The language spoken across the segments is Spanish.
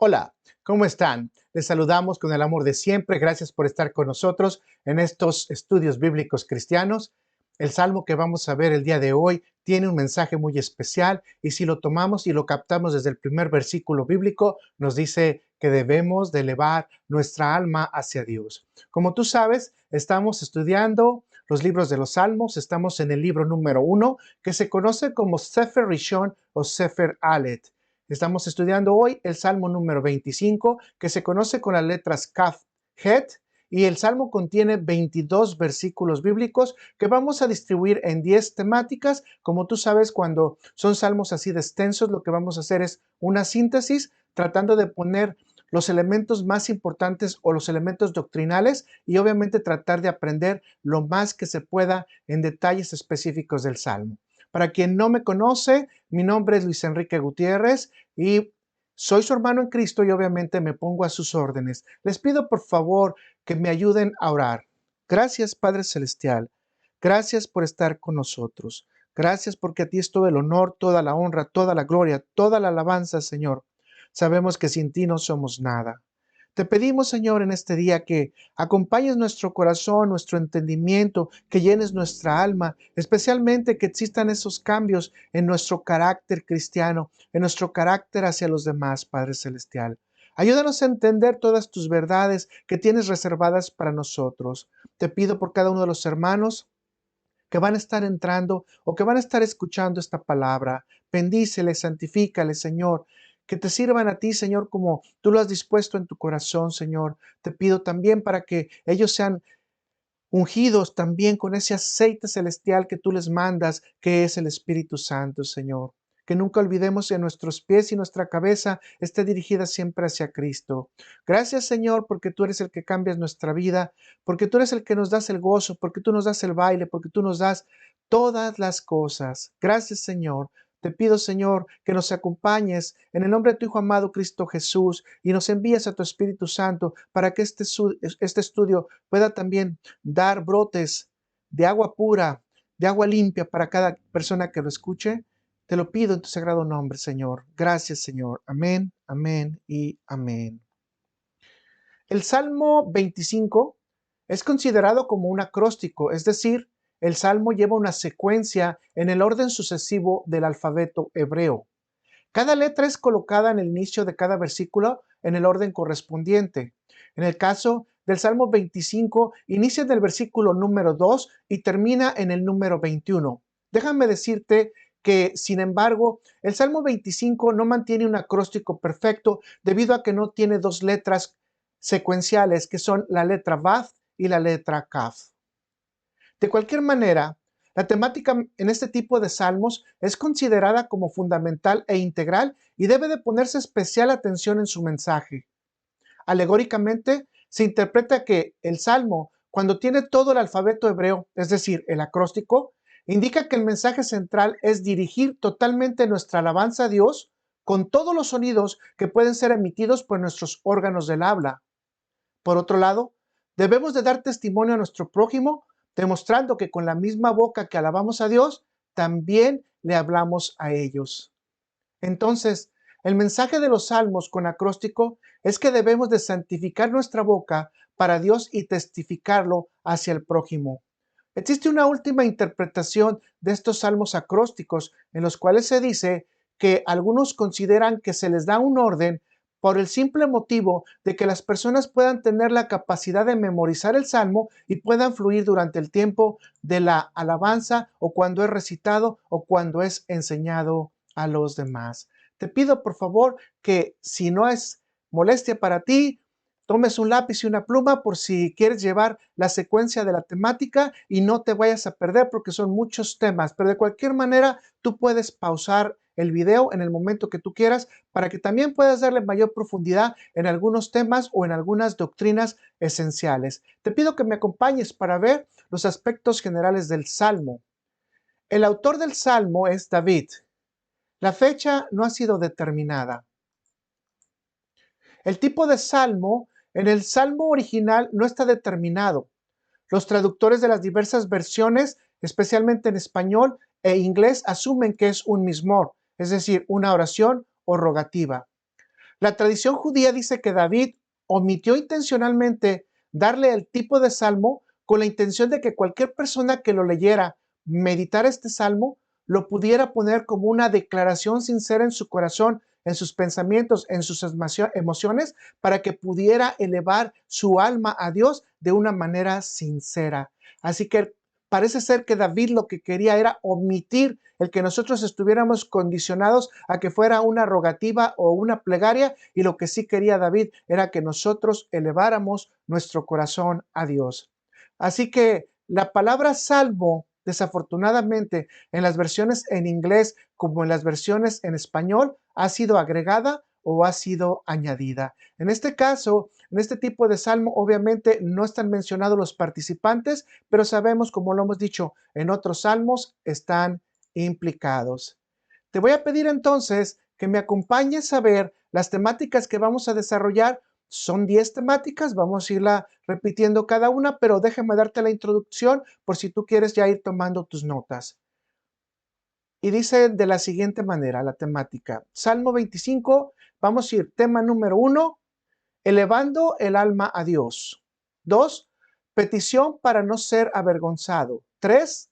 Hola, ¿cómo están? Les saludamos con el amor de siempre. Gracias por estar con nosotros en estos estudios bíblicos cristianos. El salmo que vamos a ver el día de hoy tiene un mensaje muy especial y si lo tomamos y lo captamos desde el primer versículo bíblico, nos dice que debemos de elevar nuestra alma hacia Dios. Como tú sabes, estamos estudiando los libros de los salmos. Estamos en el libro número 1, que se conoce como Sefer Rishon o Sefer Alet. Estamos estudiando hoy el Salmo número 25, que se conoce con las letras Kaf, Het, y el Salmo contiene 22 versículos bíblicos que vamos a distribuir en 10 temáticas. Como tú sabes, cuando son salmos así de extensos, lo que vamos a hacer es una síntesis, tratando de poner los elementos más importantes o los elementos doctrinales y obviamente tratar de aprender lo más que se pueda en detalles específicos del Salmo. Para quien no me conoce, mi nombre es Luis Enrique Gutiérrez y soy su hermano en Cristo y obviamente me pongo a sus órdenes. Les pido por favor que me ayuden a orar. Gracias, Padre Celestial. Gracias por estar con nosotros. Gracias porque a ti es todo el honor, toda la honra, toda la gloria, toda la alabanza, Señor. Sabemos que sin ti no somos nada. Te pedimos, Señor, en este día que acompañes nuestro corazón, nuestro entendimiento, que llenes nuestra alma, especialmente que existan esos cambios en nuestro carácter cristiano, en nuestro carácter hacia los demás, Padre Celestial. Ayúdanos a entender todas tus verdades que tienes reservadas para nosotros. Te pido por cada uno de los hermanos que van a estar entrando o que van a estar escuchando esta palabra. Bendíceles, santifícales, Señor. Que te sirvan a ti, Señor, como tú lo has dispuesto en tu corazón, Señor. Te pido también para que ellos sean ungidos también con ese aceite celestial que tú les mandas, que es el Espíritu Santo, Señor. Que nunca olvidemos que nuestros pies y nuestra cabeza esté dirigida siempre hacia Cristo. Gracias, Señor, porque tú eres el que cambias nuestra vida, porque tú eres el que nos das el gozo, porque tú nos das el baile, porque tú nos das todas las cosas. Gracias, Señor. Te pido, Señor, que nos acompañes en el nombre de tu Hijo amado Cristo Jesús y nos envíes a tu Espíritu Santo para que este estudio pueda también dar brotes de agua pura, de agua limpia para cada persona que lo escuche. Te lo pido en tu sagrado nombre, Señor. Gracias, Señor. Amén, amén y amén. El Salmo 25 es considerado como un acróstico, es decir, el Salmo lleva una secuencia en el orden sucesivo del alfabeto hebreo. Cada letra es colocada en el inicio de cada versículo en el orden correspondiente. En el caso del Salmo 25, inicia en el versículo número 2 y termina en el número 21. Déjame decirte que, sin embargo, el Salmo 25 no mantiene un acróstico perfecto debido a que no tiene dos letras secuenciales, que son la letra Vav y la letra Kaf. De cualquier manera, la temática en este tipo de salmos es considerada como fundamental e integral y debe de ponerse especial atención en su mensaje. Alegóricamente, se interpreta que el salmo, cuando tiene todo el alfabeto hebreo, es decir, el acróstico, indica que el mensaje central es dirigir totalmente nuestra alabanza a Dios con todos los sonidos que pueden ser emitidos por nuestros órganos del habla. Por otro lado, debemos de dar testimonio a nuestro prójimo, demostrando que con la misma boca que alabamos a Dios, también le hablamos a ellos. Entonces, el mensaje de los salmos con acróstico es que debemos de santificar nuestra boca para Dios y testificarlo hacia el prójimo. Existe una última interpretación de estos salmos acrósticos en los cuales se dice que algunos consideran que se les da un orden por el simple motivo de que las personas puedan tener la capacidad de memorizar el salmo y puedan fluir durante el tiempo de la alabanza o cuando es recitado o cuando es enseñado a los demás. Te pido por favor que si no es molestia para ti, tomes un lápiz y una pluma por si quieres llevar la secuencia de la temática y no te vayas a perder porque son muchos temas, pero de cualquier manera tú puedes pausar el video en el momento que tú quieras para que también puedas darle mayor profundidad en algunos temas o en algunas doctrinas esenciales. Te pido que me acompañes para ver los aspectos generales del Salmo. El autor del Salmo es David. La fecha no ha sido determinada. El tipo de salmo en el salmo original no está determinado. Los traductores de las diversas versiones, especialmente en español e inglés, asumen que es un mismor, es decir, una oración o rogativa. La tradición judía dice que David omitió intencionalmente darle el tipo de salmo con la intención de que cualquier persona que lo leyera, meditara este salmo, lo pudiera poner como una declaración sincera en su corazón, en sus pensamientos, en sus emociones, para que pudiera elevar su alma a Dios de una manera sincera. Así que parece ser que David lo que quería era omitir el que nosotros estuviéramos condicionados a que fuera una rogativa o una plegaria, y lo que sí quería David era que nosotros eleváramos nuestro corazón a Dios. Así que la palabra salmo, desafortunadamente, en las versiones en inglés como en las versiones en español, ha sido agregada o ha sido añadida. En este caso, en este tipo de salmo, obviamente no están mencionados los participantes, pero sabemos, como lo hemos dicho, en otros salmos están implicados. Te voy a pedir entonces que me acompañes a ver las temáticas que vamos a desarrollar. Son 10 temáticas, vamos a irla repitiendo cada una, pero déjame darte la introducción por si tú quieres ya ir tomando tus notas. Y dice de la siguiente manera la temática. Salmo 25, vamos a ir tema número 1, elevando el alma a Dios. 2, petición para no ser avergonzado. 3,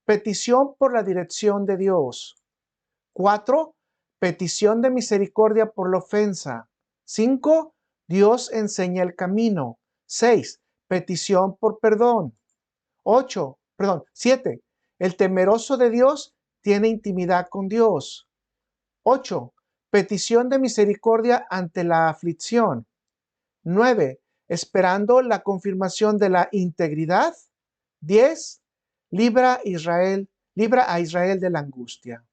petición por la dirección de Dios. 4, petición de misericordia por la ofensa. 5, Dios enseña el camino. 6, petición por perdón. 7, el temeroso de Dios tiene intimidad con Dios. 8, petición de misericordia ante la aflicción. 9, esperando la confirmación de la integridad. 10, libra a Israel de la angustia.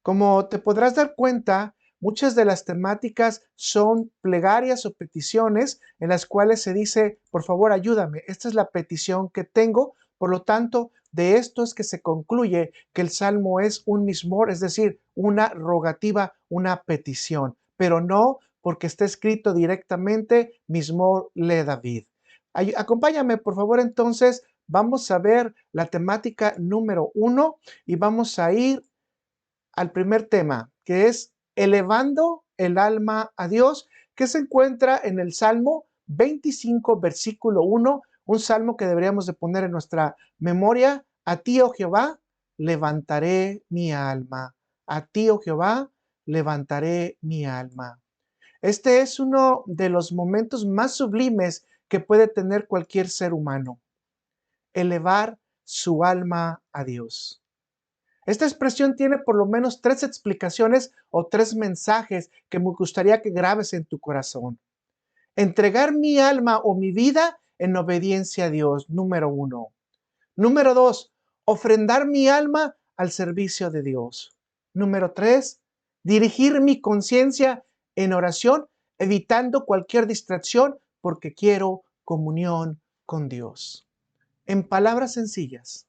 Como te podrás dar cuenta, muchas de las temáticas son plegarias o peticiones en las cuales se dice, por favor, ayúdame, esta es la petición que tengo. Por lo tanto, de esto es que se concluye que el salmo es un mismor, es decir, una rogativa, una petición, pero no porque está escrito directamente mismor le David. Acompáñame, por favor, entonces, vamos a ver la temática número 1 y vamos a ir al primer tema, que es elevando el alma a Dios, que se encuentra en el Salmo 25, versículo 1, un salmo que deberíamos de poner en nuestra memoria. A ti, oh Jehová, levantaré mi alma. A ti, oh Jehová, levantaré mi alma. Este es uno de los momentos más sublimes que puede tener cualquier ser humano, elevar su alma a Dios. Esta expresión tiene por lo menos 3 explicaciones o 3 mensajes que me gustaría que grabes en tu corazón. Entregar mi alma o mi vida en obediencia a Dios, número 1. Número 2, ofrendar mi alma al servicio de Dios. Número 3, dirigir mi conciencia en oración, evitando cualquier distracción porque quiero comunión con Dios. En palabras sencillas,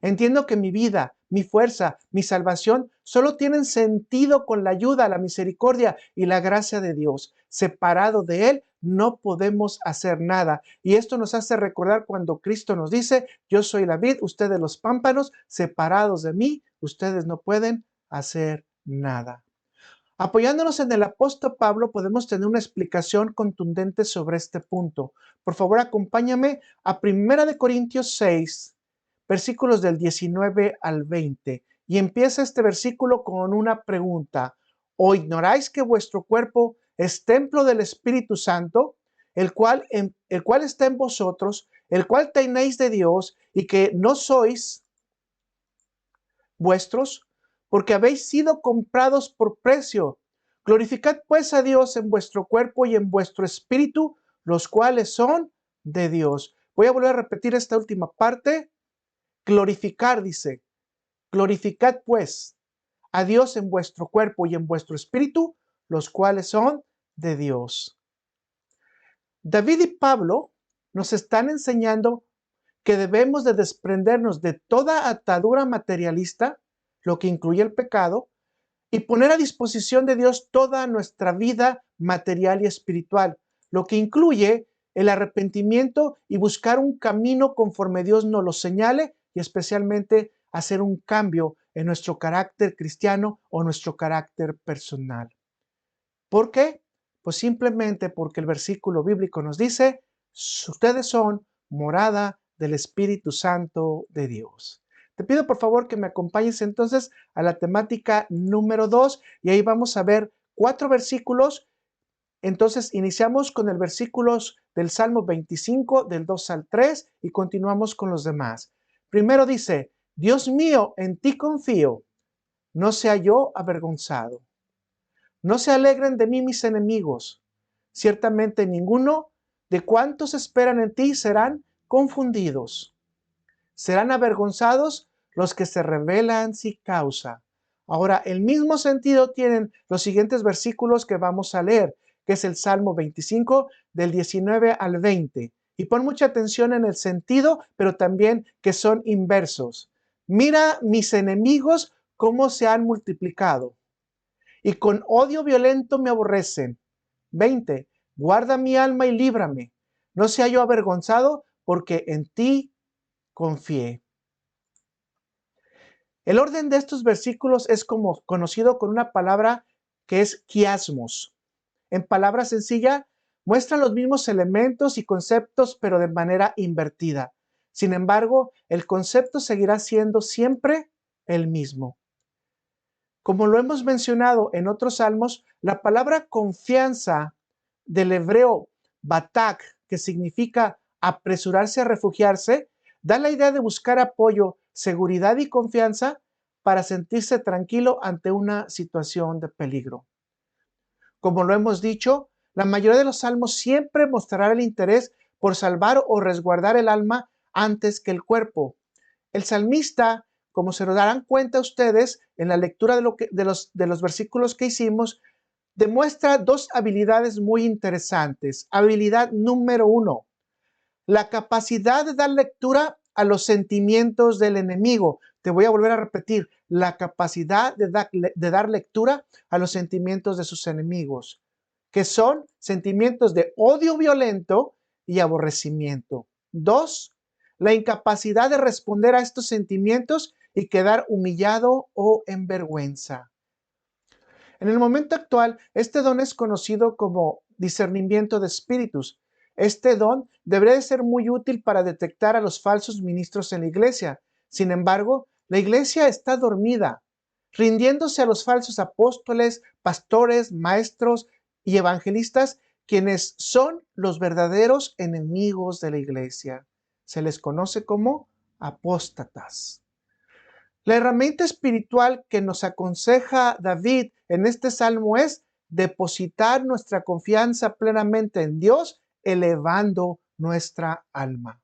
entiendo que mi vida, mi fuerza, mi salvación solo tienen sentido con la ayuda, la misericordia y la gracia de Dios. Separado de Él, no podemos hacer nada. Y esto nos hace recordar cuando Cristo nos dice, yo soy la vid, ustedes los pámpanos, separados de mí, ustedes no pueden hacer nada. Apoyándonos en el apóstol Pablo, podemos tener una explicación contundente sobre este punto. Por favor, acompáñame a 1 Corintios 6, versículos del 19 al 20. Y empieza este versículo con una pregunta. ¿O ignoráis que vuestro cuerpo es templo del Espíritu Santo, el cual está en vosotros, el cual tenéis de Dios, y que no sois vuestros, porque habéis sido comprados por precio? Glorificad pues a Dios en vuestro cuerpo y en vuestro espíritu, los cuales son de Dios. Voy a volver a repetir esta última parte. Glorificar, dice. Glorificad pues a Dios en vuestro cuerpo y en vuestro espíritu, los cuales son de Dios. David y Pablo nos están enseñando que debemos de desprendernos de toda atadura materialista, lo que incluye el pecado, y poner a disposición de Dios toda nuestra vida material y espiritual, lo que incluye el arrepentimiento y buscar un camino conforme Dios nos lo señale, y especialmente hacer un cambio en nuestro carácter cristiano o nuestro carácter personal. ¿Por qué? Pues simplemente porque el versículo bíblico nos dice, ustedes son morada del Espíritu Santo de Dios. Te pido por favor que me acompañes entonces a la temática número 2 y ahí vamos a ver 4 versículos. Entonces iniciamos con el versículos del Salmo 25, del 2 al 3 y continuamos con los demás. Primero dice, Dios mío, en ti confío, no sea yo avergonzado. No se alegren de mí mis enemigos. Ciertamente ninguno de cuantos esperan en ti serán confundidos. Serán avergonzados los que se rebelan sin causa. Ahora, el mismo sentido tienen los siguientes versículos que vamos a leer, que es el Salmo 25 del 19 al 20. Y pon mucha atención en el sentido, pero también que son inversos. Mira mis enemigos cómo se han multiplicado y con odio violento me aborrecen. 20. Guarda mi alma y líbrame. No sea yo avergonzado, porque en ti confié. El orden de estos versículos es como conocido con una palabra que es quiasmos. En palabra sencilla, muestran los mismos elementos y conceptos, pero de manera invertida. Sin embargo, el concepto seguirá siendo siempre el mismo. Como lo hemos mencionado en otros salmos, la palabra confianza del hebreo batak, que significa apresurarse a refugiarse, da la idea de buscar apoyo, seguridad y confianza para sentirse tranquilo ante una situación de peligro. Como lo hemos dicho, la mayoría de los salmos siempre mostrará el interés por salvar o resguardar el alma antes que el cuerpo. El salmista, como se lo darán cuenta ustedes en la lectura de los versículos que hicimos, demuestra dos habilidades muy interesantes. Habilidad número 1, la capacidad de dar lectura a los sentimientos del enemigo. Te voy a volver a repetir, la capacidad de dar lectura a los sentimientos de sus enemigos, que son sentimientos de odio violento y aborrecimiento. 2, la incapacidad de responder a estos sentimientos y quedar humillado o en vergüenza. En el momento actual, este don es conocido como discernimiento de espíritus. Este don debería de ser muy útil para detectar a los falsos ministros en la iglesia. Sin embargo, la iglesia está dormida, rindiéndose a los falsos apóstoles, pastores, maestros y evangelistas, quienes son los verdaderos enemigos de la iglesia. Se les conoce como apóstatas. La herramienta espiritual que nos aconseja David en este salmo es depositar nuestra confianza plenamente en Dios, elevando nuestra alma.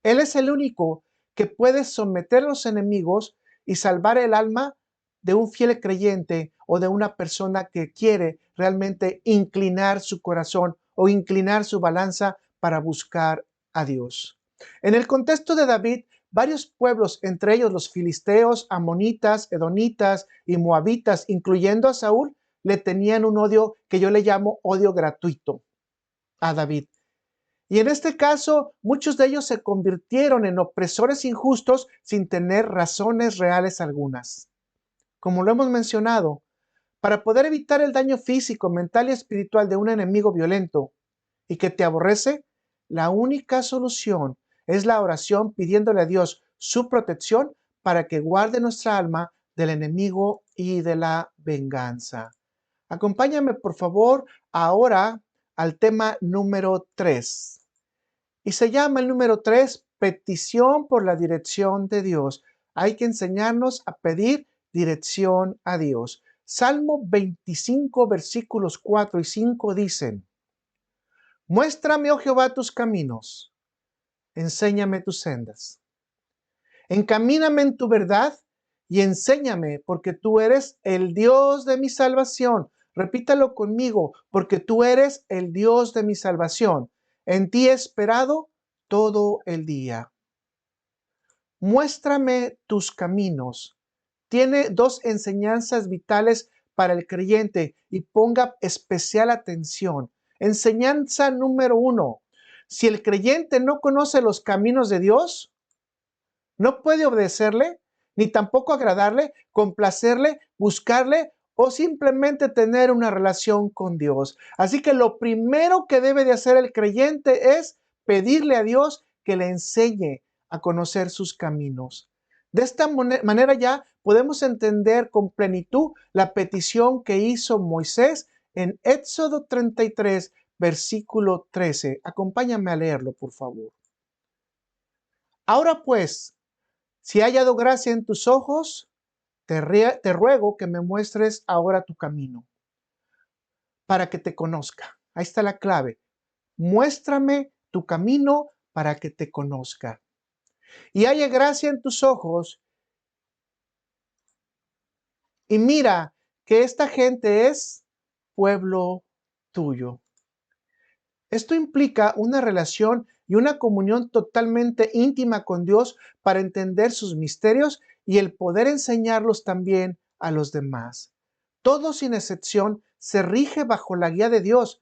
Él es el único que puede someter a los enemigos y salvar el alma de un fiel creyente o de una persona que quiere realmente inclinar su corazón o inclinar su balanza para buscar a Dios. En el contexto de David, varios pueblos, entre ellos los filisteos, amonitas, edonitas y moabitas, incluyendo a Saúl, le tenían un odio que yo le llamo odio gratuito a David. Y en este caso, muchos de ellos se convirtieron en opresores injustos sin tener razones reales algunas. Como lo hemos mencionado, para poder evitar el daño físico, mental y espiritual de un enemigo violento y que te aborrece, la única solución es la oración pidiéndole a Dios su protección para que guarde nuestra alma del enemigo y de la venganza. Acompáñame, por favor, ahora al tema número 3. Y se llama el número 3, petición por la dirección de Dios. Hay que enseñarnos a pedir dirección a Dios. Salmo 25, versículos 4 y 5 dicen, muéstrame, oh Jehová, tus caminos, enséñame tus sendas. Encamíname en tu verdad y enséñame, porque tú eres el Dios de mi salvación. Repítalo conmigo, porque tú eres el Dios de mi salvación. En ti he esperado todo el día. Muéstrame tus caminos. Tiene dos enseñanzas vitales para el creyente y ponga especial atención. Enseñanza número 1. Si el creyente no conoce los caminos de Dios, no puede obedecerle, ni tampoco agradarle, complacerle, buscarle o simplemente tener una relación con Dios. Así que lo primero que debe de hacer el creyente es pedirle a Dios que le enseñe a conocer sus caminos. De esta manera ya podemos entender con plenitud la petición que hizo Moisés en Éxodo 33, versículo 13. Acompáñame a leerlo, por favor. Ahora pues, si he hallado gracia en tus ojos, te ruego que me muestres ahora tu camino para que te conozca. Ahí está la clave. Muéstrame tu camino para que te conozca. Y haya gracia en tus ojos y mira que esta gente es pueblo tuyo. Esto implica una relación y una comunión totalmente íntima con Dios para entender sus misterios y el poder enseñarlos también a los demás. Todo sin excepción se rige bajo la guía de Dios.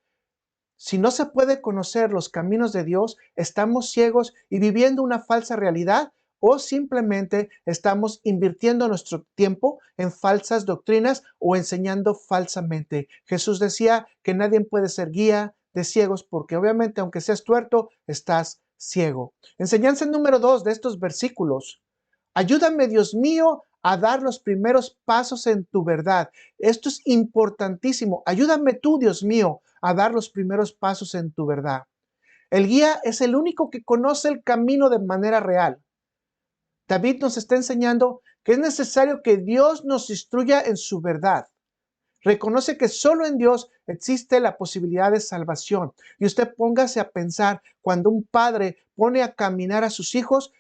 Si no se puede conocer los caminos de Dios, estamos ciegos y viviendo una falsa realidad o simplemente estamos invirtiendo nuestro tiempo en falsas doctrinas o enseñando falsamente. Jesús decía que nadie puede ser guía de ciegos porque obviamente aunque seas tuerto, estás ciego. Enseñanza número 2 de estos versículos. Ayúdame, Dios mío, a dar los primeros pasos en tu verdad. Esto es importantísimo. Ayúdame tú, Dios mío, a dar los primeros pasos en tu verdad. El guía es el único que conoce el camino de manera real. David nos está enseñando que es necesario que Dios nos instruya en su verdad. Reconoce que solo en Dios existe la posibilidad de salvación. Y usted póngase a pensar cuando un padre pone a caminar a sus hijos,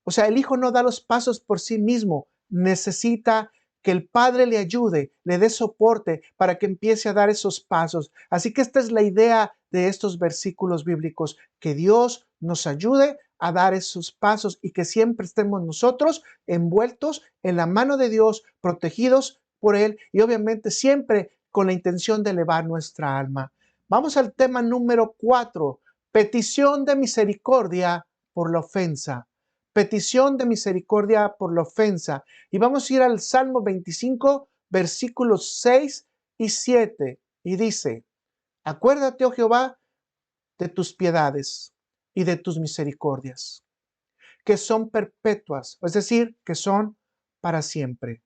o sea, el hijo no da los pasos por sí mismo, necesita que el padre le ayude, le dé soporte para que empiece a dar esos pasos. Así que esta es la idea de estos versículos bíblicos, que Dios nos ayude a dar esos pasos y que siempre estemos nosotros envueltos en la mano de Dios, protegidos por Él y obviamente siempre con la intención de elevar nuestra alma. Vamos al tema número 4, petición de misericordia por la ofensa. Petición de misericordia por la ofensa. Y vamos a ir al Salmo 25, versículos 6 y 7. Y dice, acuérdate, oh Jehová, de tus piedades y de tus misericordias, que son perpetuas, es decir, que son para siempre.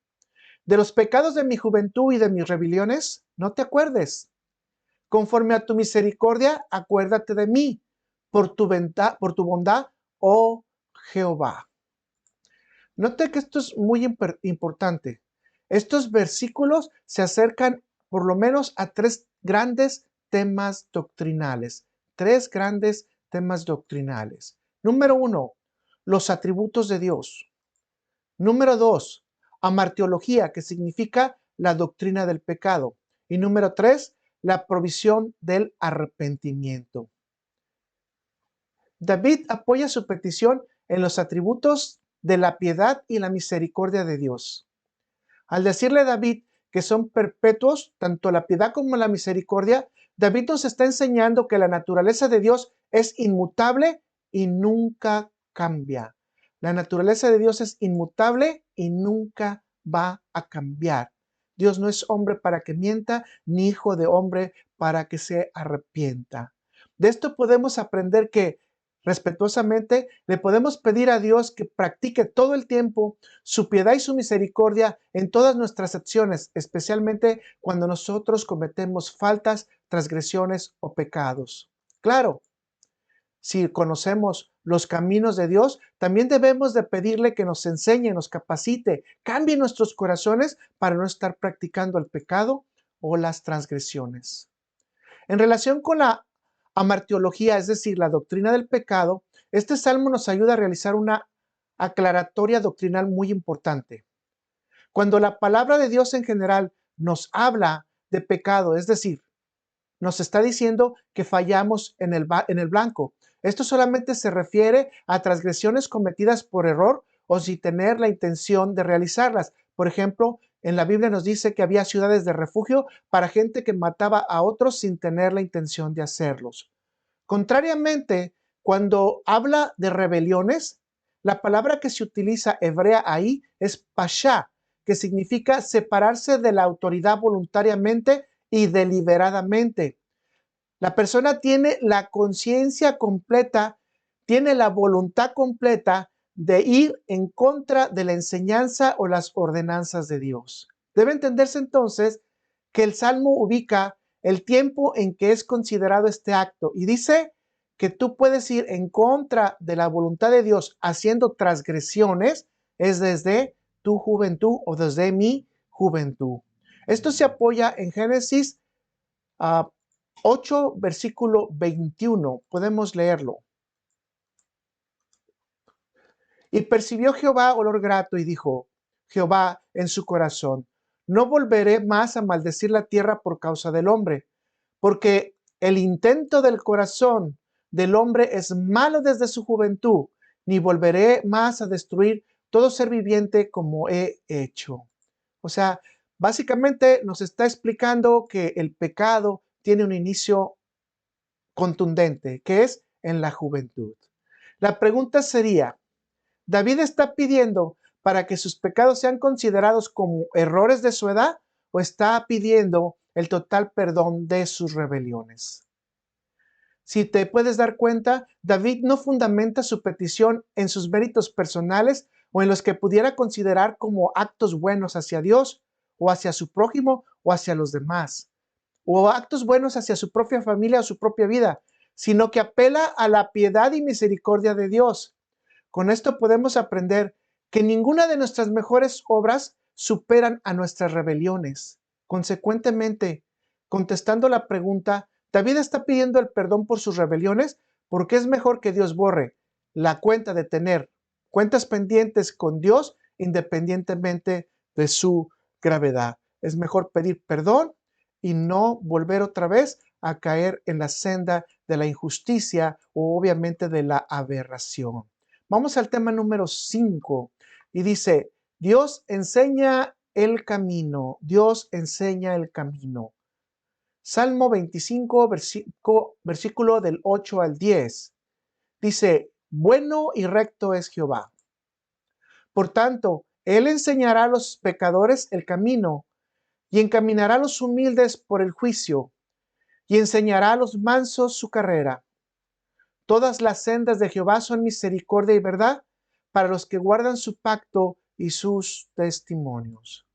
De los pecados de mi juventud y de mis rebeliones, no te acuerdes. Conforme a tu misericordia, acuérdate de mí, por tu bondad, oh Jehová. Note que esto es muy importante. Estos versículos se acercan por lo menos a tres grandes temas doctrinales. Tres grandes temas doctrinales. Número 1, los atributos de Dios. Número 2, amartiología, que significa la doctrina del pecado. Y número 3, la provisión del arrepentimiento. David apoya su petición en los atributos de la piedad y la misericordia de Dios. Al decirle a David que son perpetuos, tanto la piedad como la misericordia, David nos está enseñando que la naturaleza de Dios es inmutable y nunca cambia. La naturaleza de Dios es inmutable y nunca va a cambiar. Dios no es hombre para que mienta, ni hijo de hombre para que se arrepienta. De esto podemos aprender que respetuosamente le podemos pedir a Dios que practique todo el tiempo su piedad y su misericordia en todas nuestras acciones, especialmente cuando nosotros cometemos faltas, transgresiones o pecados. Claro, si conocemos los caminos de Dios, también debemos de pedirle que nos enseñe, nos capacite, cambie nuestros corazones para no estar practicando el pecado o las transgresiones. En relación con la amartiología, es decir, la doctrina del pecado, este salmo nos ayuda a realizar una aclaratoria doctrinal muy importante. Cuando la palabra de Dios en general nos habla de pecado, es decir, nos está diciendo que fallamos en el blanco. Esto solamente se refiere a transgresiones cometidas por error o sin tener la intención de realizarlas. Por ejemplo, en la Biblia nos dice que había ciudades de refugio para gente que mataba a otros sin tener la intención de hacerlos. Contrariamente, cuando habla de rebeliones, la palabra que se utiliza hebrea ahí es pasha, que significa separarse de la autoridad voluntariamente y deliberadamente. La persona tiene la conciencia completa, tiene la voluntad completa de ir en contra de la enseñanza o las ordenanzas de Dios. Debe entenderse entonces que el Salmo ubica el tiempo en que es considerado este acto y dice que tú puedes ir en contra de la voluntad de Dios haciendo transgresiones, es desde tu juventud o desde mi juventud. Esto se apoya en Génesis 8, versículo 21. Podemos leerlo. Y percibió Jehová olor grato y dijo Jehová en su corazón, no volveré más a maldecir la tierra por causa del hombre, porque el intento del corazón del hombre es malo desde su juventud, ni volveré más a destruir todo ser viviente como he hecho. O sea, básicamente nos está explicando que el pecado tiene un inicio contundente, que es en la juventud. La pregunta sería, ¿David está pidiendo para que sus pecados sean considerados como errores de su edad o está pidiendo el total perdón de sus rebeliones? Si te puedes dar cuenta, David no fundamenta su petición en sus méritos personales o en los que pudiera considerar como actos buenos hacia Dios o hacia su prójimo o hacia los demás, o actos buenos hacia su propia familia o su propia vida, sino que apela a la piedad y misericordia de Dios. Con esto podemos aprender que ninguna de nuestras mejores obras superan a nuestras rebeliones. Consecuentemente, contestando la pregunta, David está pidiendo el perdón por sus rebeliones porque es mejor que Dios borre la cuenta de tener cuentas pendientes con Dios independientemente de su gravedad. Es mejor pedir perdón y no volver otra vez a caer en la senda de la injusticia o obviamente de la aberración. Vamos al tema número 5 y dice, Dios enseña el camino, Dios enseña el camino. Salmo 25, versículo del 8 al 10, dice, bueno y recto es Jehová. Por tanto, Él enseñará a los pecadores el camino y encaminará a los humildes por el juicio y enseñará a los mansos su carrera. Todas las sendas de Jehová son misericordia y verdad para los que guardan su pacto y sus testimonios.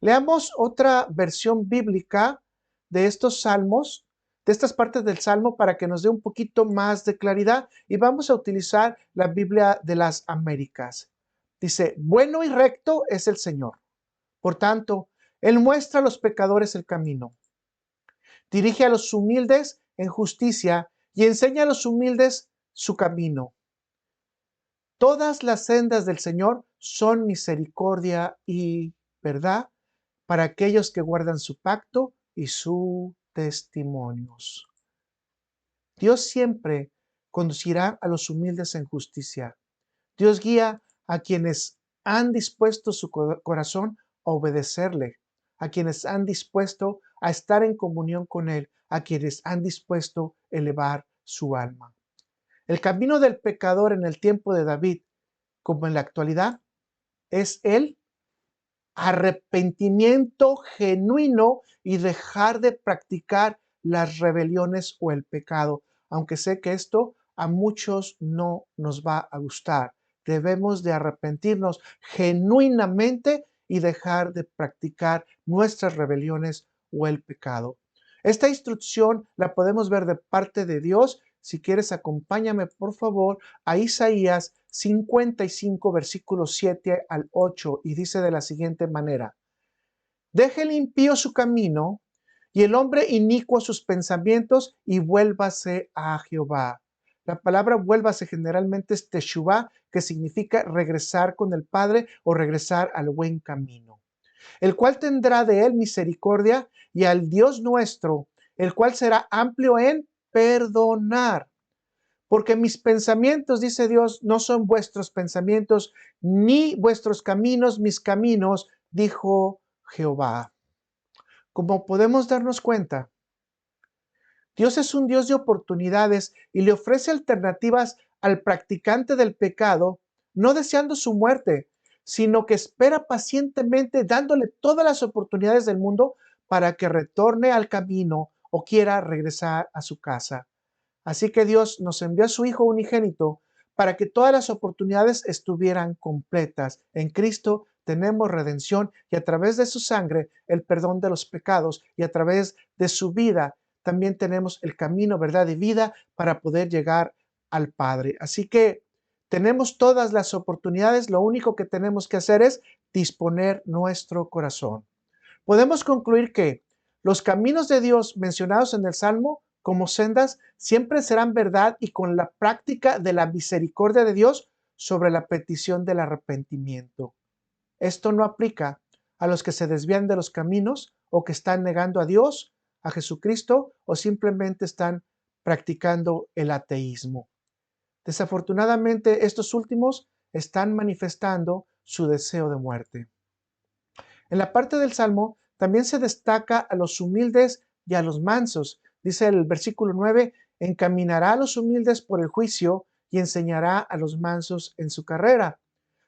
Leamos otra versión bíblica de estos salmos, de estas partes del salmo para que nos dé un poquito más de claridad y vamos a utilizar la Biblia de las Américas. Dice, bueno y recto es el Señor. Por tanto, Él muestra a los pecadores el camino. Dirige a los humildes en justicia y enseña a los humildes su camino. Todas las sendas del Señor son misericordia y verdad para aquellos que guardan su pacto y sus testimonios. Dios siempre conducirá a los humildes en justicia. Dios guía a quienes han dispuesto su corazón a obedecerle, a quienes han dispuesto a estar en comunión con Él, a quienes han dispuesto a elevar su alma. El camino del pecador en el tiempo de David, como en la actualidad, es el arrepentimiento genuino y dejar de practicar las rebeliones o el pecado, aunque sé que esto a muchos no nos va a gustar. Debemos de arrepentirnos genuinamente y dejar de practicar nuestras rebeliones o el pecado. Esta instrucción la podemos ver de parte de Dios. Si quieres, acompáñame por favor a Isaías 55, versículos 7 al 8, y dice de la siguiente manera, deje el impío su camino y el hombre inicuo sus pensamientos y vuélvase a Jehová. La palabra vuélvase generalmente es teshuvá, que significa regresar con el Padre o regresar al buen camino, el cual tendrá de él misericordia y al Dios nuestro, el cual será amplio en perdonar. Porque mis pensamientos, dice Dios, no son vuestros pensamientos, ni vuestros caminos, mis caminos, dijo Jehová. Como podemos darnos cuenta, Dios es un Dios de oportunidades y le ofrece alternativas al practicante del pecado, no deseando su muerte, sino que espera pacientemente dándole todas las oportunidades del mundo para que retorne al camino o quiera regresar a su casa. Así que Dios nos envió a su Hijo unigénito para que todas las oportunidades estuvieran completas. En Cristo tenemos redención y a través de su sangre el perdón de los pecados y a través de su vida también tenemos el camino, verdad y vida para poder llegar al Padre. Así que tenemos todas las oportunidades, lo único que tenemos que hacer es disponer nuestro corazón. Podemos concluir que los caminos de Dios mencionados en el Salmo como sendas siempre serán verdad y con la práctica de la misericordia de Dios sobre la petición del arrepentimiento. Esto no aplica a los que se desvían de los caminos o que están negando a Dios, a Jesucristo o simplemente están practicando el ateísmo. Desafortunadamente, estos últimos están manifestando su deseo de muerte. En la parte del Salmo también se destaca a los humildes y a los mansos. Dice el versículo 9, encaminará a los humildes por el juicio y enseñará a los mansos en su carrera.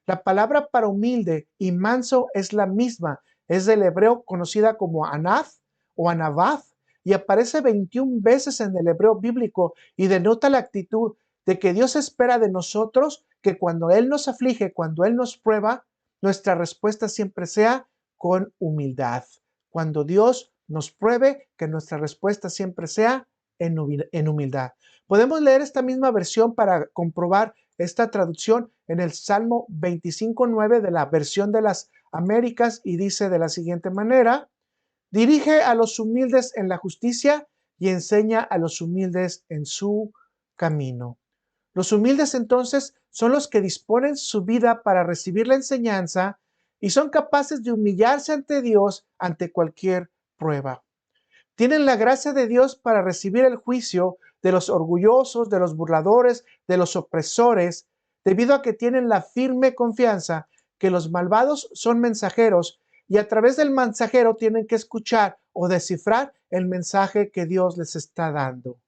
La palabra para humilde y manso es la misma, es del hebreo conocida como anath o anavath y aparece 21 veces en el hebreo bíblico y denota la actitud de que Dios espera de nosotros que cuando Él nos aflige, cuando Él nos prueba, nuestra respuesta siempre sea con humildad. Cuando Dios nos pruebe, que nuestra respuesta siempre sea en humildad. Podemos leer esta misma versión para comprobar esta traducción en el Salmo 25:9 de la versión de las Américas y dice de la siguiente manera, dirige a los humildes en la justicia y enseña a los humildes en su camino. Los humildes entonces son los que disponen su vida para recibir la enseñanza y son capaces de humillarse ante Dios ante cualquier prueba. Tienen la gracia de Dios para recibir el juicio de los orgullosos, de los burladores, de los opresores, debido a que tienen la firme confianza que los malvados son mensajeros y a través del mensajero tienen que escuchar o descifrar el mensaje que Dios les está dando.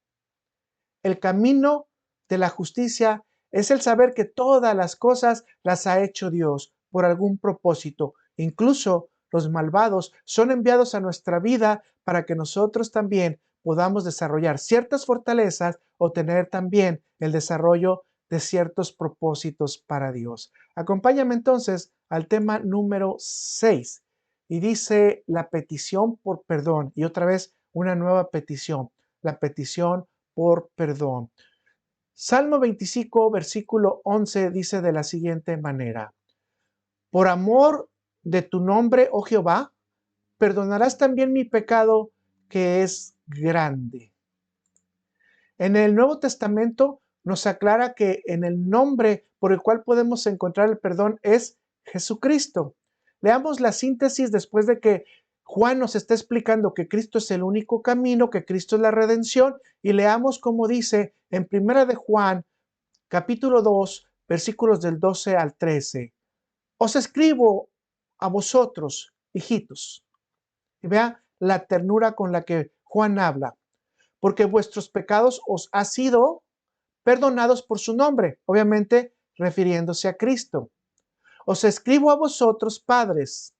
El camino de la justicia es el saber que todas las cosas las ha hecho Dios por algún propósito. Incluso los malvados son enviados a nuestra vida para que nosotros también podamos desarrollar ciertas fortalezas o tener también el desarrollo de ciertos propósitos para Dios. Acompáñame entonces al tema número 6 y dice la petición por perdón y otra vez una nueva petición, la petición por perdón. Salmo 25, versículo 11 dice de la siguiente manera, por amor de tu nombre, oh Jehová, perdonarás también mi pecado que es grande. En el Nuevo Testamento nos aclara que en el nombre por el cual podemos encontrar el perdón es Jesucristo. Leamos la síntesis después de que Juan nos está explicando que Cristo es el único camino, que Cristo es la redención, y leamos como dice en Primera de Juan, capítulo 2, versículos del 12 al 13. Os escribo a vosotros, hijitos, y vea la ternura con la que Juan habla, porque vuestros pecados os han sido perdonados por su nombre, obviamente refiriéndose a Cristo. Os escribo a vosotros, padres,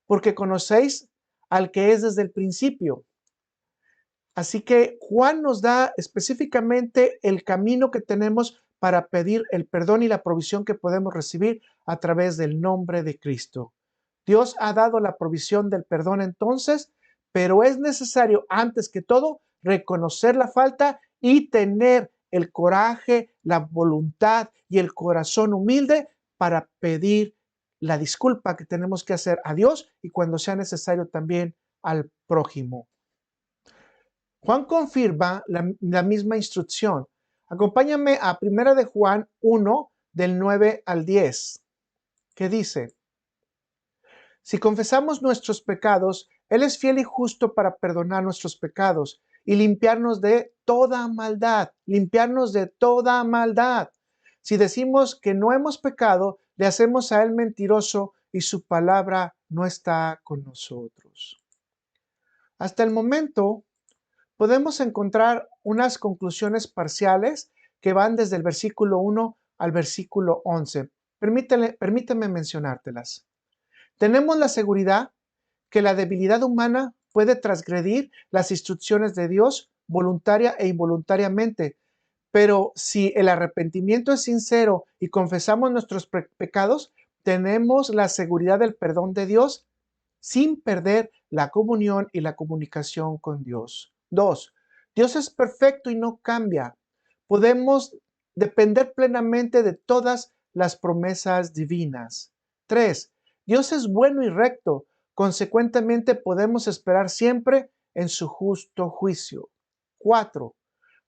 porque conocéis al que es desde el principio. Así que Juan nos da específicamente el camino que tenemos para pedir el perdón y la provisión que podemos recibir a través del nombre de Cristo. Dios ha dado la provisión del perdón entonces, pero es necesario antes que todo reconocer la falta y tener el coraje, la voluntad y el corazón humilde para pedir la disculpa que tenemos que hacer a Dios y cuando sea necesario también al prójimo. Juan confirma la misma instrucción. Acompáñame a 1 de Juan 1, del 9 al 10, que dice, si confesamos nuestros pecados, Él es fiel y justo para perdonar nuestros pecados y limpiarnos de toda maldad, limpiarnos de toda maldad. Si decimos que no hemos pecado, le hacemos a Él mentiroso y su palabra no está con nosotros. Hasta el momento, podemos encontrar unas conclusiones parciales que van desde el versículo 1 al versículo 11. Permíteme mencionártelas. Tenemos la seguridad que la debilidad humana puede transgredir las instrucciones de Dios voluntaria e involuntariamente, pero si el arrepentimiento es sincero y confesamos nuestros pecados, tenemos la seguridad del perdón de Dios sin perder la comunión y la comunicación con Dios. 2. Dios es perfecto y no cambia. Podemos depender plenamente de todas las promesas divinas. 3. Dios es bueno y recto. Consecuentemente, podemos esperar siempre en su justo juicio. 4.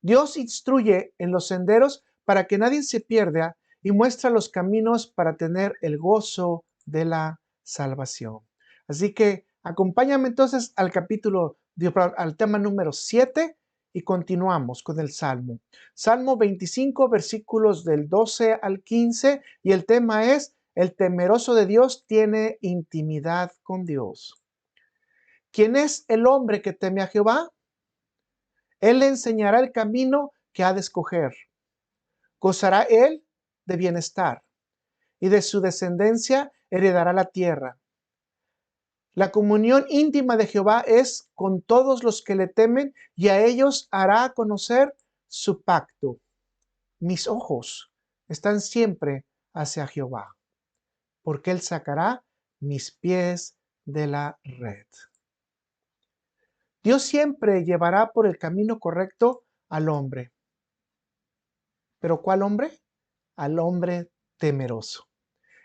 Dios instruye en los senderos para que nadie se pierda y muestra los caminos para tener el gozo de la salvación. Así que acompáñame entonces al tema número 7 y continuamos con el Salmo. Salmo 25, versículos del 12 al 15, y el tema es: el temeroso de Dios tiene intimidad con Dios. ¿Quién es el hombre que teme a Jehová? Él le enseñará el camino que ha de escoger. Gozará él de bienestar, y de su descendencia heredará la tierra. La comunión íntima de Jehová es con todos los que le temen, y a ellos hará conocer su pacto. Mis ojos están siempre hacia Jehová, porque él sacará mis pies de la red. Dios siempre llevará por el camino correcto al hombre. ¿Pero cuál hombre? Al hombre temeroso.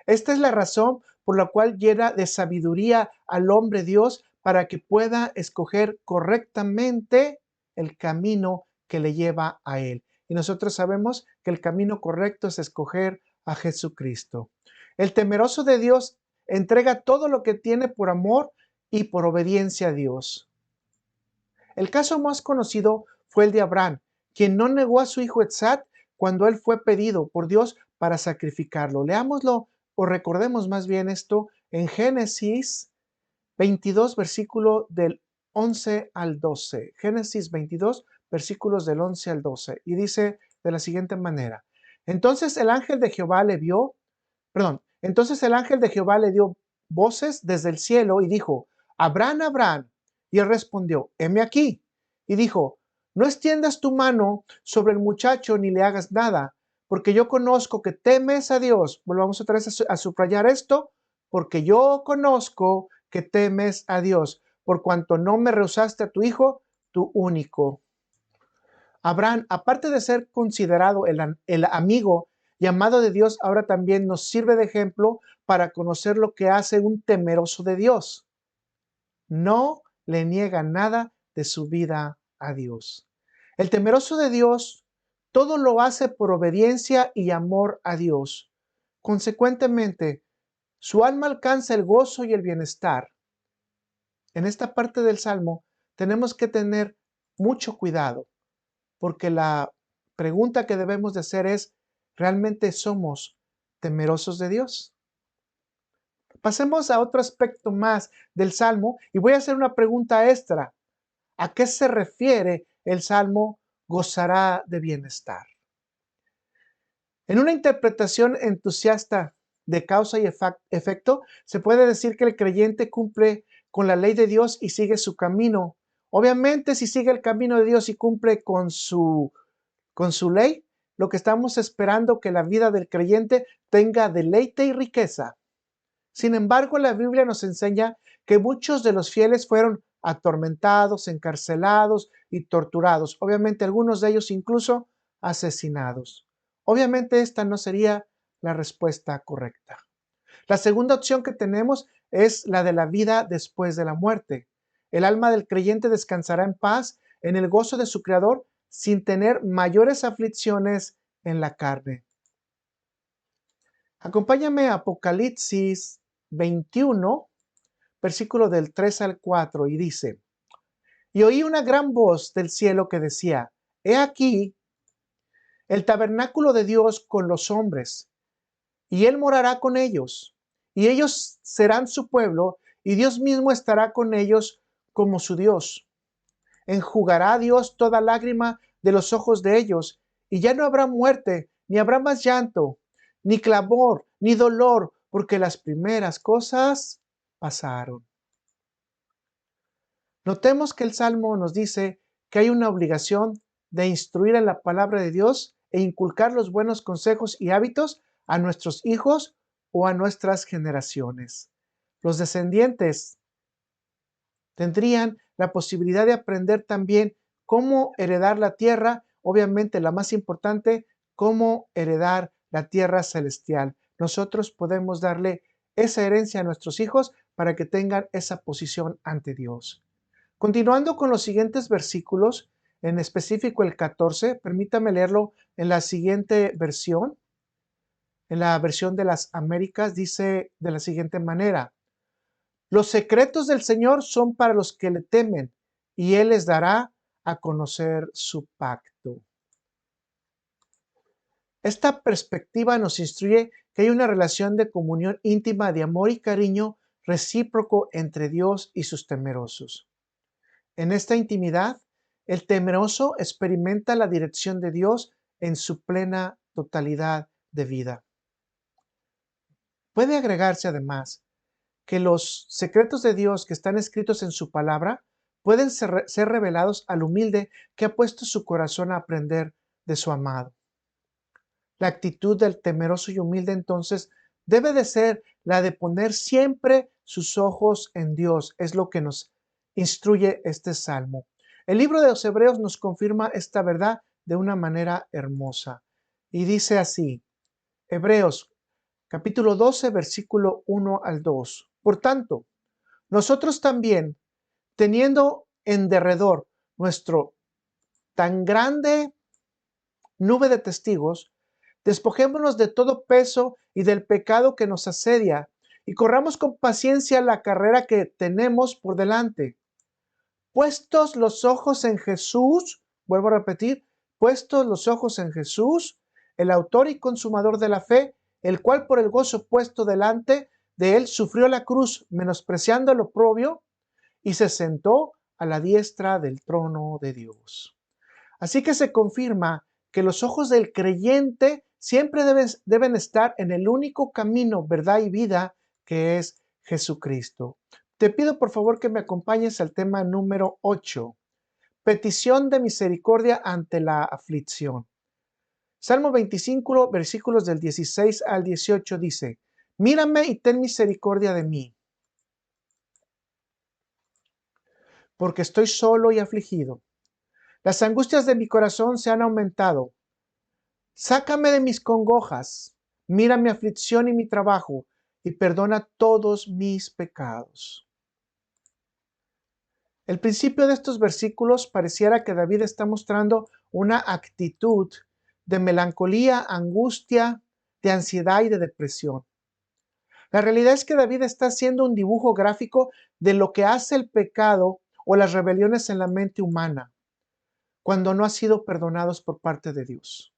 Esta es la razón por la cual llena de sabiduría al hombre Dios, para que pueda escoger correctamente el camino que le lleva a Él. Y nosotros sabemos que el camino correcto es escoger a Jesucristo. El temeroso de Dios entrega todo lo que tiene por amor y por obediencia a Dios. El caso más conocido fue el de Abraham, quien no negó a su hijo Isaac cuando él fue pedido por Dios para sacrificarlo. Leámoslo o recordemos más bien esto en Génesis 22, versículo del 11 al 12. Génesis 22, versículos del 11 al 12. Y dice de la siguiente manera: Entonces el ángel de Jehová le dio voces desde el cielo y dijo: Abraham, Abraham. Y él respondió: heme aquí. Y dijo: no extiendas tu mano sobre el muchacho ni le hagas nada, porque yo conozco que temes a Dios. Volvamos otra vez a subrayar esto: porque yo conozco que temes a Dios, por cuanto no me rehusaste a tu hijo, tu único. Abraham, aparte de ser considerado el amigo y amado de Dios, ahora también nos sirve de ejemplo para conocer lo que hace un temeroso de Dios. No le niega nada de su vida a Dios. El temeroso de Dios todo lo hace por obediencia y amor a Dios. Consecuentemente, su alma alcanza el gozo y el bienestar. En esta parte del Salmo tenemos que tener mucho cuidado, porque la pregunta que debemos de hacer es: ¿realmente somos temerosos de Dios? Pasemos a otro aspecto más del Salmo y voy a hacer una pregunta extra. ¿A qué se refiere el Salmo gozará de bienestar? En una interpretación entusiasta de causa y efecto, se puede decir que el creyente cumple con la ley de Dios y sigue su camino. Obviamente, si sigue el camino de Dios y cumple con su ley, lo que estamos esperando que la vida del creyente tenga deleite y riqueza. Sin embargo, la Biblia nos enseña que muchos de los fieles fueron atormentados, encarcelados y torturados. Obviamente, algunos de ellos incluso asesinados. Obviamente, esta no sería la respuesta correcta. La segunda opción que tenemos es la de la vida después de la muerte. El alma del creyente descansará en paz en el gozo de su Creador sin tener mayores aflicciones en la carne. Acompáñame a Apocalipsis 21, versículo del 3 al 4, y dice: y oí una gran voz del cielo que decía: he aquí el tabernáculo de Dios con los hombres, y él morará con ellos, y ellos serán su pueblo, y Dios mismo estará con ellos como su Dios. Enjugará a Dios toda lágrima de los ojos de ellos, y ya no habrá muerte, ni habrá más llanto, ni clamor, ni dolor, porque las primeras cosas pasaron. Notemos que el Salmo nos dice que hay una obligación de instruir en la palabra de Dios e inculcar los buenos consejos y hábitos a nuestros hijos o a nuestras generaciones. Los descendientes tendrían la posibilidad de aprender también cómo heredar la tierra, obviamente la más importante, cómo heredar la tierra celestial. Nosotros podemos darle esa herencia a nuestros hijos para que tengan esa posición ante Dios. Continuando con los siguientes versículos, en específico el 14, permítame leerlo en la siguiente versión. En la versión de las Américas dice de la siguiente manera: los secretos del Señor son para los que le temen, y Él les dará a conocer su pacto. Esta perspectiva nos instruye que hay una relación de comunión íntima de amor y cariño recíproco entre Dios y sus temerosos. En esta intimidad, el temeroso experimenta la dirección de Dios en su plena totalidad de vida. Puede agregarse además que los secretos de Dios que están escritos en su palabra pueden ser revelados al humilde que ha puesto su corazón a aprender de su amado. La actitud del temeroso y humilde entonces debe de ser la de poner siempre sus ojos en Dios. Es lo que nos instruye este salmo. El libro de los Hebreos nos confirma esta verdad de una manera hermosa. Y dice así, Hebreos capítulo 12, versículo 1 al 2. Por tanto, nosotros también, teniendo en derredor nuestro tan grande nube de testigos, despojémonos de todo peso y del pecado que nos asedia, y corramos con paciencia la carrera que tenemos por delante. Puestos los ojos en Jesús, vuelvo a repetir, puestos los ojos en Jesús, el autor y consumador de la fe, el cual por el gozo puesto delante de él sufrió la cruz, menospreciando el oprobio, y se sentó a la diestra del trono de Dios. Así que se confirma que los ojos del creyente siempre deben estar en el único camino, verdad y vida, que es Jesucristo. Te pido por favor que me acompañes al tema número 8, petición de misericordia ante la aflicción. Salmo 25, versículos del 16 al 18 dice, mírame y ten misericordia de mí, porque estoy solo y afligido. Las angustias de mi corazón se han aumentado. Sácame de mis congojas, mira mi aflicción y mi trabajo, y perdona todos mis pecados. El principio de estos versículos pareciera que David está mostrando una actitud de melancolía, angustia, de ansiedad y de depresión. La realidad es que David está haciendo un dibujo gráfico de lo que hace el pecado o las rebeliones en la mente humana cuando no ha sido perdonados por parte de Dios.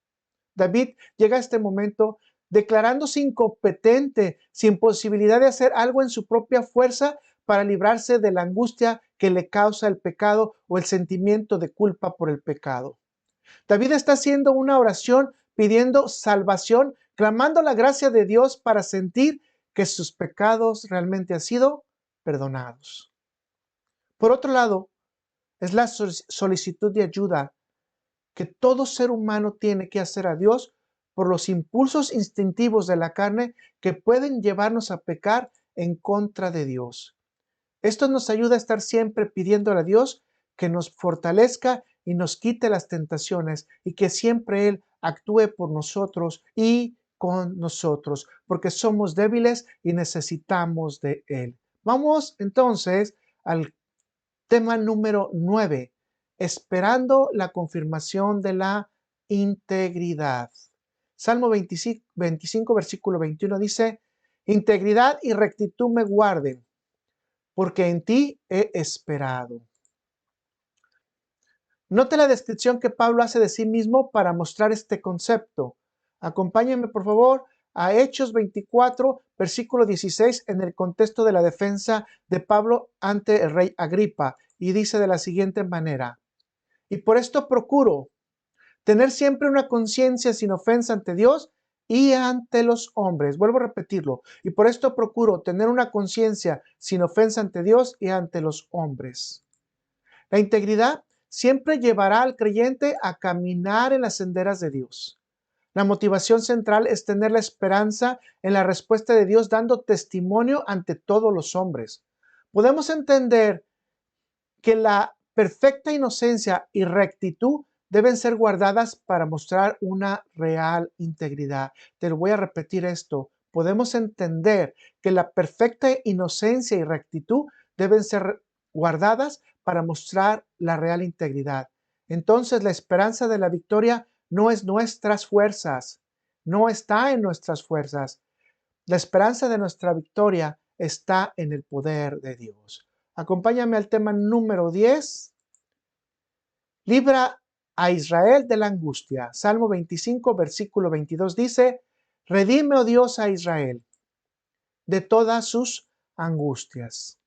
David llega a este momento declarándose incompetente, sin posibilidad de hacer algo en su propia fuerza para librarse de la angustia que le causa el pecado o el sentimiento de culpa por el pecado. David está haciendo una oración pidiendo salvación, clamando la gracia de Dios para sentir que sus pecados realmente han sido perdonados. Por otro lado, es la solicitud de ayuda que todo ser humano tiene que hacer a Dios por los impulsos instintivos de la carne que pueden llevarnos a pecar en contra de Dios. Esto nos ayuda a estar siempre pidiendo a Dios que nos fortalezca y nos quite las tentaciones y que siempre Él actúe por nosotros y con nosotros, porque somos débiles y necesitamos de Él. Vamos entonces al tema número 9, esperando la confirmación de la integridad. Salmo 25, versículo 21 dice, integridad y rectitud me guarden, porque en ti he esperado. Note la descripción que Pablo hace de sí mismo para mostrar este concepto. Acompáñenme, por favor, a Hechos 24, versículo 16, en el contexto de la defensa de Pablo ante el rey Agripa. Y dice de la siguiente manera, y por esto procuro tener siempre una conciencia sin ofensa ante Dios y ante los hombres. Vuelvo a repetirlo. Y por esto procuro tener una conciencia sin ofensa ante Dios y ante los hombres. La integridad siempre llevará al creyente a caminar en las senderas de Dios. La motivación central es tener la esperanza en la respuesta de Dios dando testimonio ante todos los hombres. Podemos entender que la perfecta inocencia y rectitud deben ser guardadas para mostrar una real integridad. Te lo voy a repetir esto. Podemos entender que la perfecta inocencia y rectitud deben ser guardadas para mostrar la real integridad. Entonces la esperanza de la victoria no es nuestras fuerzas, no está en nuestras fuerzas. La esperanza de nuestra victoria está en el poder de Dios. Acompáñame al tema número 10. Libra a Israel de la angustia. Salmo 25, versículo 22 dice, redime, oh Dios, a Israel de todas sus angustias.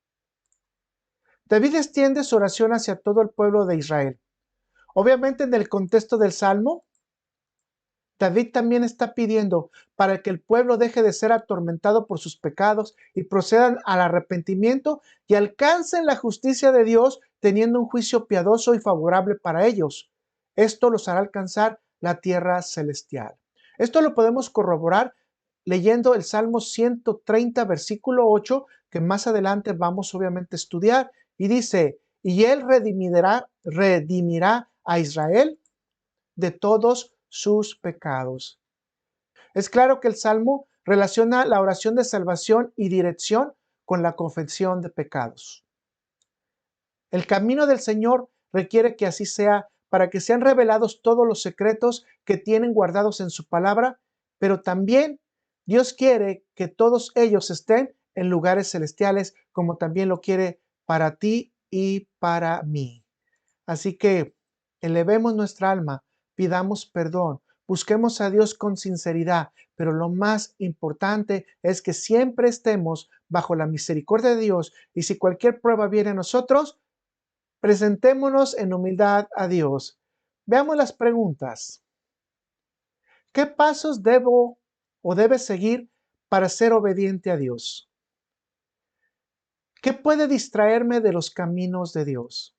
David extiende su oración hacia todo el pueblo de Israel. Obviamente en el contexto del Salmo, David también está pidiendo para que el pueblo deje de ser atormentado por sus pecados y procedan al arrepentimiento y alcancen la justicia de Dios teniendo un juicio piadoso y favorable para ellos. Esto los hará alcanzar la tierra celestial. Esto lo podemos corroborar leyendo el Salmo 130, versículo 8, que más adelante vamos obviamente a estudiar, y dice, y él redimirá a Israel de todos sus pecados. Es claro que el Salmo relaciona la oración de salvación y dirección con la confesión de pecados. El camino del Señor requiere que así sea para que sean revelados todos los secretos que tienen guardados en su palabra, pero también Dios quiere que todos ellos estén en lugares celestiales, como también lo quiere para ti y para mí. Así que elevemos nuestra alma, pidamos perdón, busquemos a Dios con sinceridad, pero lo más importante es que siempre estemos bajo la misericordia de Dios y si cualquier prueba viene a nosotros, presentémonos en humildad a Dios. Veamos las preguntas. ¿Qué pasos debo o debes seguir para ser obediente a Dios? ¿Qué puede distraerme de los caminos de Dios?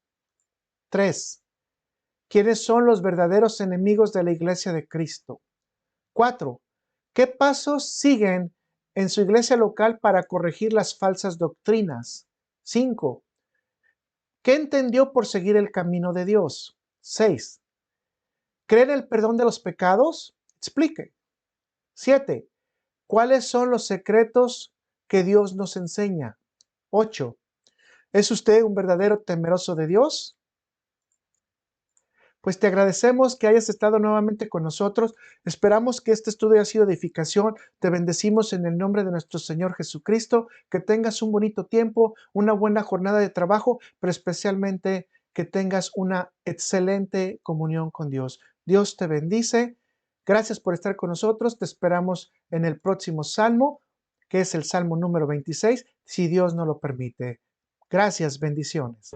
3. ¿Quiénes son los verdaderos enemigos de la iglesia de Cristo? 4. ¿Qué pasos siguen en su iglesia local para corregir las falsas doctrinas? 5. ¿Qué entendió por seguir el camino de Dios? 6. ¿Cree en el perdón de los pecados? Explique. 7. ¿Cuáles son los secretos que Dios nos enseña? 8. ¿Es usted un verdadero temeroso de Dios? Pues te agradecemos que hayas estado nuevamente con nosotros. Esperamos que este estudio haya sido de edificación. Te bendecimos en el nombre de nuestro Señor Jesucristo. Que tengas un bonito tiempo, una buena jornada de trabajo, pero especialmente que tengas una excelente comunión con Dios. Dios te bendice. Gracias por estar con nosotros. Te esperamos en el próximo Salmo, que es el Salmo número 26, si Dios nos lo permite. Gracias, bendiciones.